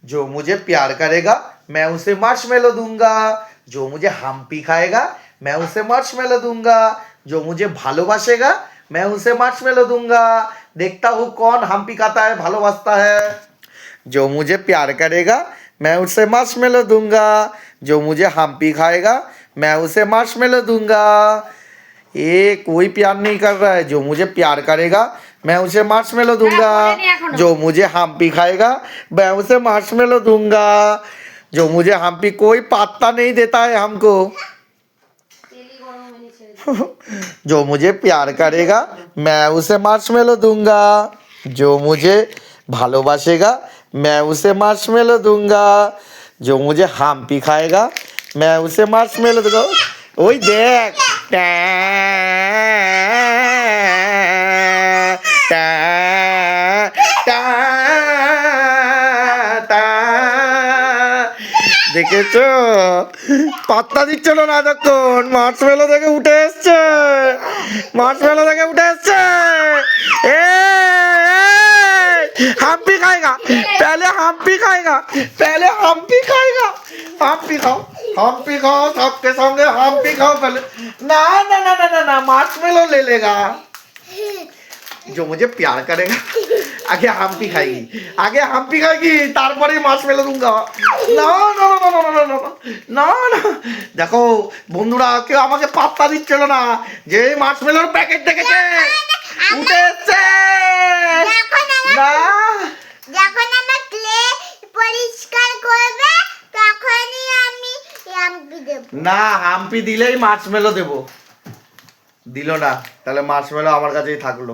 जो मुझे प्यार करेगा मैं उसे मार्शमेलो दूंगा। जो मुझे हम्पी खाएगा मैं उसे मार्शमेलो दूंगा। जो मुझे भालोबासेगा मैं उसे मार्शमेलो दूंगा। देखता हूँ कौन हम्पी खाता है भालोबासता है। जो मुझे प्यार करेगा मैं उसे मार्शमेलो दूंगा। जो मुझे हम्पी खाएगा मैं उसे मार्शमेलो दूंगा। ये कोई प्यार नहीं कर रहा है। जो मुझे प्यार करेगा मैं उसे मार्शमेलो दूंगा। जो मुझे हम्पी खाएगा मैं उसे मार्शमेलो दूंगा। जो मुझे हम्पी कोई पात्ता नहीं देता है हमको। जो मुझे प्यार करेगा मैं उसे मार्शमेलो दूंगा। जो मुझे भालोबासेगा मैं उसे मार्शमेलो दूंगा। जो मुझे हम्पी खाएगा मैं उसे मार्शमेलो दूंगा। ওই দেখ দেখেছো পাত্তা দিচ্ছিল না এতক্ষণ মার্শমেলো থেকে উঠে এসছে। মার্শমেলো থেকে উঠে এসছে। ए हम्पी खाएगा पहले हम्पी खाएगा पहले हम्पी खाएगा। हम्पी खाओ हम्पी खाओ सबके संगे हम्पी खाओ पहले। ना ना ना ना ना ना मार्शमेलो ले लेगा। जो मुझे प्यार करेगा आगे हम्पी खाएगी आगे हम्पी खाएगी तारपरे मार्शमेलो दूंगा। ना ना ना ना ना ना না না দেখো বন্ধুরা কেউ আমাকে পাত্তা দিচ্ছিল না যে মার্শমেলোর প্যাকেট দেখেছে উঠে এসছে। না যখন আমরা ক্লে পরিষ্কার করবে তখনই আমি হাম্পি দেব। না হাম্পি দিলেই মার্শমেলো দেবো। দিল না তাহলে মার্শমেলো আমার কাছেই থাকলো।